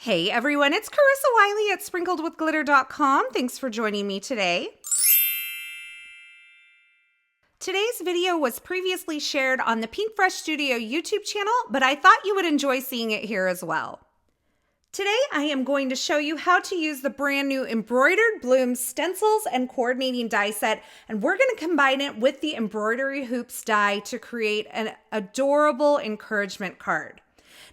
Hey everyone, it's Carissa Wiley at sprinkledwithglitter.com. Thanks for joining me today. Today's video was previously shared on the Pinkfresh Studio YouTube channel, but I thought you would enjoy seeing it here as well. Today I am going to show you how to use the brand new Emrboidered Blooms stencils and coordinating die set, and we're going to combine it with the Embroidery Hoops die to create an adorable encouragement card.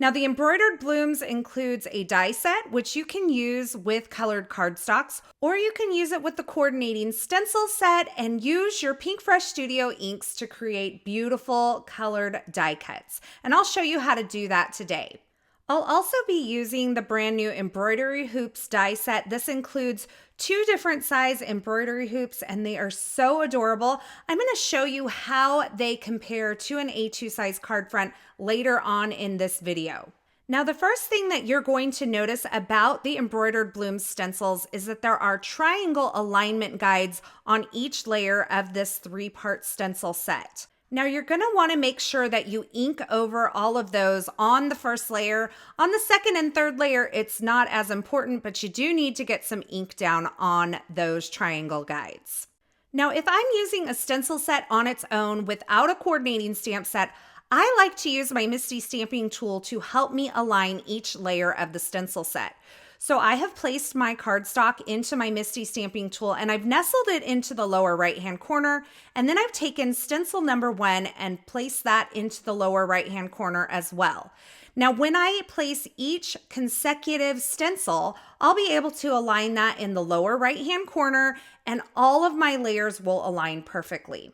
Now, the Emrboidered Blooms includes a die set, which you can use with colored cardstocks, or you can use it with the coordinating stencil set and use your Pinkfresh Studio inks to create beautiful colored die cuts. And I'll show you how to do that today. I'll also be using the brand new Embroidery Hoops die set. This includes 2 different size embroidery hoops, and they are so adorable. I'm going to show you how they compare to an A2 size card front later on in this video. Now, the first thing that you're going to notice about the Embroidered Blooms stencils is that there are triangle alignment guides on each layer of this 3-part stencil set. Now you're going to want to make sure that you ink over all of those on the first layer. On the second and third layer, it's not as important, but you do need to get some ink down on those triangle guides. Now, if I'm using a stencil set on its own without a coordinating stamp set, I like to use my Misty stamping tool to help me align each layer of the stencil set. So I have placed my cardstock into my Misty stamping tool and I've nestled it into the lower right-hand corner. And then I've taken stencil number 1 and placed that into the lower right-hand corner as well. Now, when I place each consecutive stencil, I'll be able to align that in the lower right-hand corner and all of my layers will align perfectly.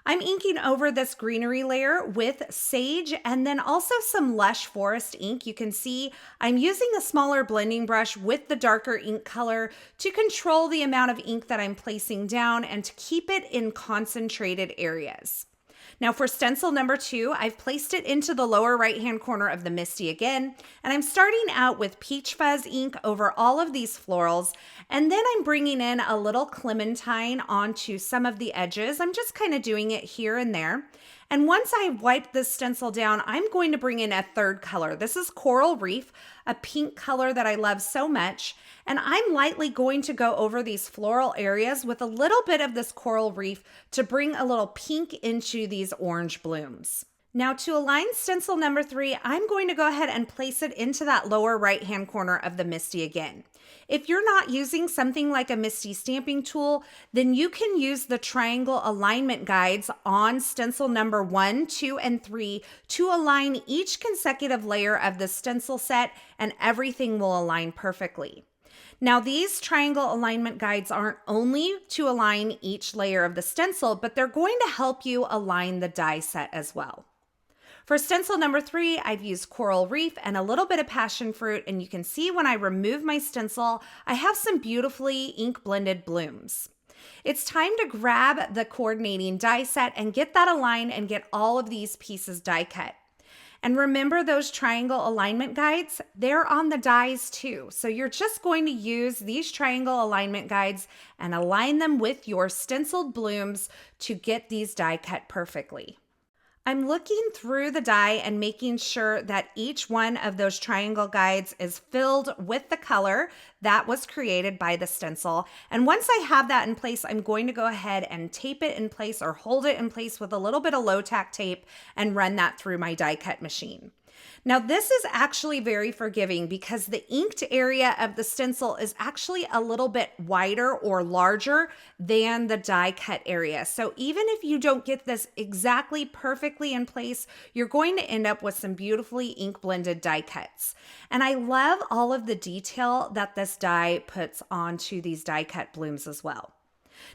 I'm inking over this greenery layer with sage and then also some Lush forest ink. You can see I'm using a smaller blending brush with the darker ink color to control the amount of ink that I'm placing down and to keep it in concentrated areas. Now for stencil number 2, I've placed it into the lower right-hand corner of the Misty again, and I'm starting out with peach fuzz ink over all of these florals, and then I'm bringing in a little Clementine onto some of the edges. I'm just kind of doing it here and there. And once I wipe this stencil down, I'm going to bring in a third color. This is Coral Reef, a pink color that I love so much. And I'm lightly going to go over these floral areas with a little bit of this Coral Reef to bring a little pink into these orange blooms. Now to align stencil number 3, I'm going to go ahead and place it into that lower right-hand corner of the Misty again. If you're not using something like a Misty stamping tool, then you can use the triangle alignment guides on stencil number 1, 2, and 3 to align each consecutive layer of the stencil set, and everything will align perfectly. Now, these triangle alignment guides aren't only to align each layer of the stencil, but they're going to help you align the die set as well. For stencil number 3, I've used Coral Reef and a little bit of passion fruit, and you can see when I remove my stencil, I have some beautifully ink blended blooms. It's time to grab the coordinating die set and get that aligned and get all of these pieces die cut. And remember those triangle alignment guides? They're on the dies too. So you're just going to use these triangle alignment guides and align them with your stenciled blooms to get these die cut perfectly. I'm looking through the die and making sure that each one of those triangle guides is filled with the color that was created by the stencil. And once I have that in place, I'm going to go ahead and tape it in place or hold it in place with a little bit of low tack tape and run that through my die cut machine. Now this is actually very forgiving because the inked area of the stencil is actually a little bit wider or larger than the die cut area. So even if you don't get this exactly perfectly in place, you're going to end up with some beautifully ink blended die cuts. And I love all of the detail that this die puts onto these die cut blooms as well.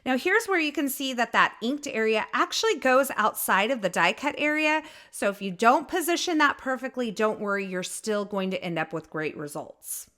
Now here's where you can see that that inked area actually goes outside of the die cut area. So if you don't position that perfectly, don't worry, you're still going to end up with great results.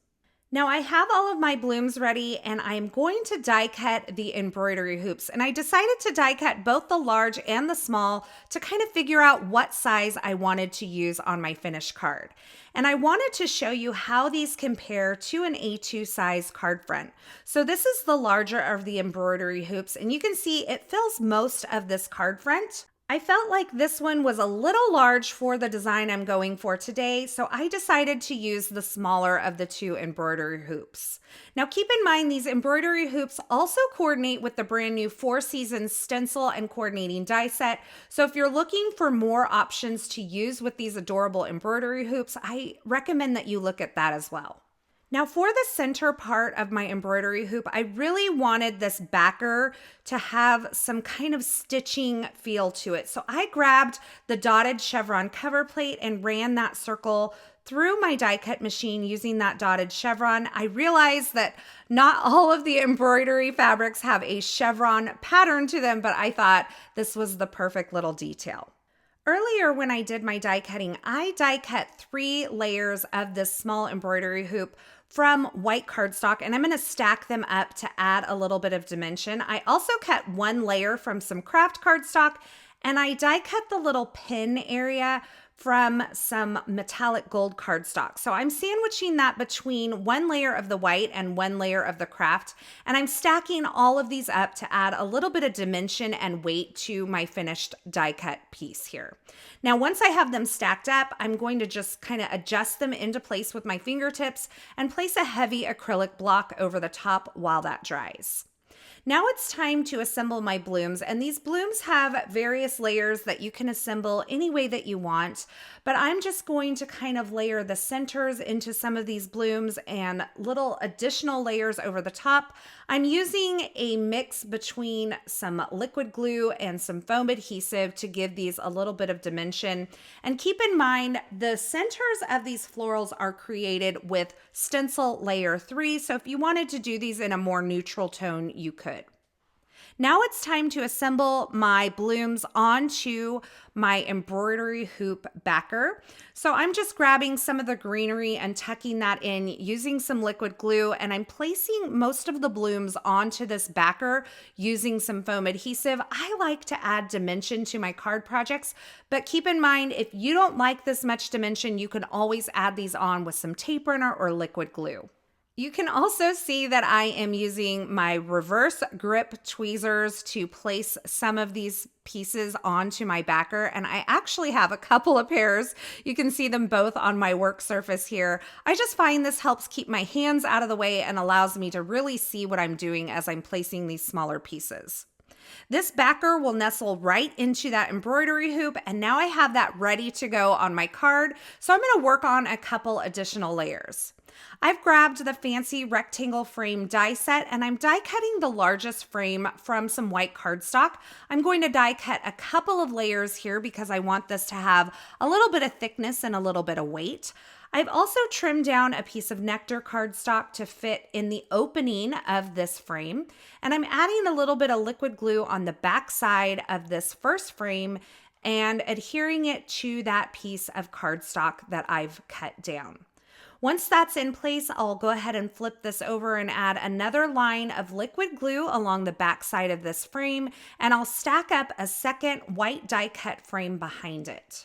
Now I have all of my blooms ready and I'm going to die cut the embroidery hoops, and I decided to die cut both the large and the small to kind of figure out what size I wanted to use on my finished card. And I wanted to show you how these compare to an A2 size card front. So this is the larger of the embroidery hoops, and you can see it fills most of this card front. I felt like this one was a little large for the design I'm going for today, so I decided to use the smaller of the two embroidery hoops. Now keep in mind these embroidery hoops also coordinate with the brand new 4 Seasons stencil and coordinating die set, so if you're looking for more options to use with these adorable embroidery hoops, I recommend that you look at that as well. Now for the center part of my embroidery hoop, I really wanted this backer to have some kind of stitching feel to it. So I grabbed the Dotted Chevron cover plate and ran that circle through my die cut machine using that dotted chevron. I realized that not all of the embroidery fabrics have a chevron pattern to them, but I thought this was the perfect little detail. Earlier when I did my die cutting, I die cut 3 layers of this small embroidery hoop from white cardstock, and I'm going to stack them up to add a little bit of dimension. I also cut 1 layer from some craft cardstock, and I die cut the little pin area from some metallic gold cardstock. So I'm sandwiching that between 1 layer of the white and 1 layer of the craft, and I'm stacking all of these up to add a little bit of dimension and weight to my finished die cut piece here. Now, once I have them stacked up, I'm going to just kind of adjust them into place with my fingertips and place a heavy acrylic block over the top while that dries. Now it's time to assemble my blooms, and these blooms have various layers that you can assemble any way that you want, but I'm just going to kind of layer the centers into some of these blooms and little additional layers over the top. I'm using a mix between some liquid glue and some foam adhesive to give these a little bit of dimension. And keep in mind, the centers of these florals are created with stencil layer 3, so if you wanted to do these in a more neutral tone, you could. Now it's time to assemble my blooms onto my embroidery hoop backer. So I'm just grabbing some of the greenery and tucking that in using some liquid glue, and I'm placing most of the blooms onto this backer using some foam adhesive. I like to add dimension to my card projects, but keep in mind, if you don't like this much dimension, you can always add these on with some tape runner or liquid glue. You can also see that I am using my reverse grip tweezers to place some of these pieces onto my backer, and I actually have a couple of pairs. You can see them both on my work surface here. I just find this helps keep my hands out of the way and allows me to really see what I'm doing as I'm placing these smaller pieces. This backer will nestle right into that embroidery hoop, and now I have that ready to go on my card, so I'm going to work on a couple additional layers. I've grabbed the fancy rectangle frame die set, and I'm die cutting the largest frame from some white cardstock. I'm going to die cut a couple of layers here because I want this to have a little bit of thickness and a little bit of weight. I've also trimmed down a piece of Nectar cardstock to fit in the opening of this frame, and I'm adding a little bit of liquid glue on the back side of this first frame and adhering it to that piece of cardstock that I've cut down. Once that's in place, I'll go ahead and flip this over and add another line of liquid glue along the back side of this frame, and I'll stack up a second white die cut frame behind it.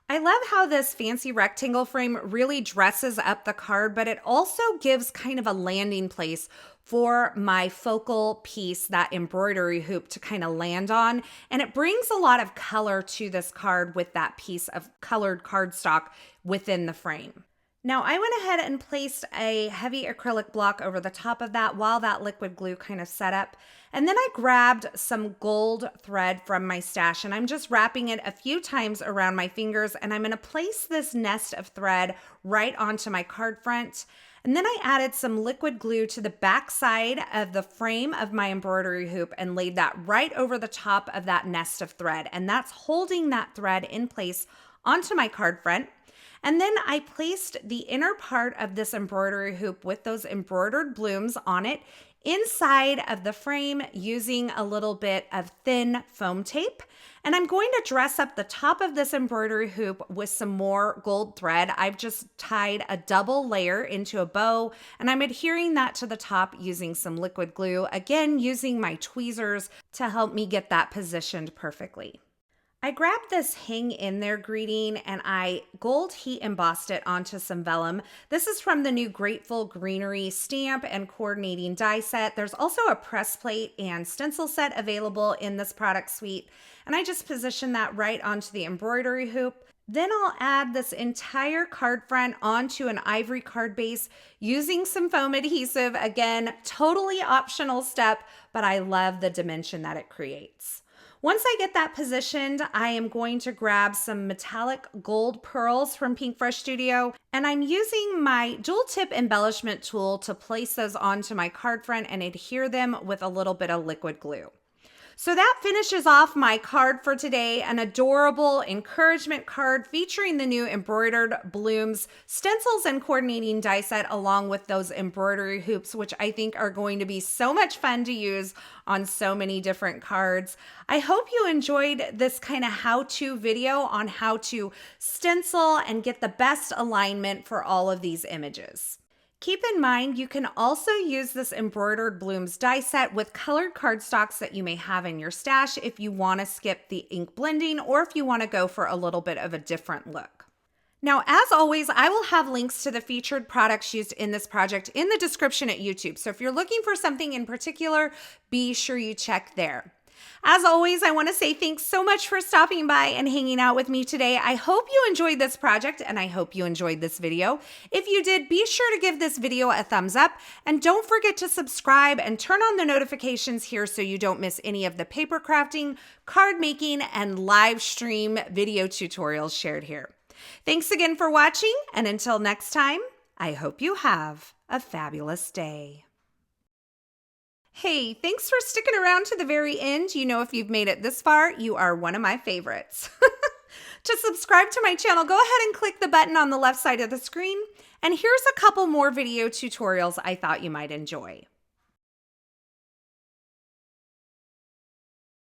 I love how this fancy rectangle frame really dresses up the card, but it also gives kind of a landing place for my focal piece, that embroidery hoop, to kind of land on. And it brings a lot of color to this card with that piece of colored cardstock within the frame. Now I went ahead and placed a heavy acrylic block over the top of that while that liquid glue kind of set up. And then I grabbed some gold thread from my stash, and I'm just wrapping it a few times around my fingers, and I'm going to place this nest of thread right onto my card front. And then I added some liquid glue to the back side of the frame of my embroidery hoop and laid that right over the top of that nest of thread. And that's holding that thread in place onto my card front. And then I placed the inner part of this embroidery hoop with those embroidered blooms on it inside of the frame using a little bit of thin foam tape. And I'm going to dress up the top of this embroidery hoop with some more gold thread. I've just tied a double layer into a bow, and I'm adhering that to the top using some liquid glue, again using my tweezers to help me get that positioned perfectly. I grabbed this hang in there greeting and I gold heat embossed it onto some vellum. This is from the new Grateful Greenery stamp and coordinating die set. There's also a press plate and stencil set available in this product suite. And I just positioned that right onto the embroidery hoop. Then I'll add this entire card front onto an ivory card base using some foam adhesive. Again, totally optional step, but I love the dimension that it creates. Once I get that positioned, I am going to grab some metallic gold pearls from Pinkfresh Studio, and I'm using my dual tip embellishment tool to place those onto my card front and adhere them with a little bit of liquid glue. So that finishes off my card for today, an adorable encouragement card featuring the new Emrboidered Blooms stencils and coordinating die set along with those embroidery hoops, which I think are going to be so much fun to use on so many different cards. I hope you enjoyed this kind of how-to video on how to stencil and get the best alignment for all of these images. Keep in mind, you can also use this Emrboidered Blooms die set with colored cardstocks that you may have in your stash if you want to skip the ink blending or if you want to go for a little bit of a different look. Now, as always, I will have links to the featured products used in this project in the description at YouTube. So if you're looking for something in particular, be sure you check there. As always, I want to say thanks so much for stopping by and hanging out with me today. I hope you enjoyed this project and I hope you enjoyed this video. If you did, be sure to give this video a thumbs up and don't forget to subscribe and turn on the notifications here so you don't miss any of the paper crafting, card making, and live stream video tutorials shared here. Thanks again for watching, and until next time, I hope you have a fabulous day. Hey, thanks for sticking around to the very end. You know, if you've made it this far, you are one of my favorites. To subscribe to my channel, go ahead and click the button on the left side of the screen. And here's a couple more video tutorials I thought you might enjoy.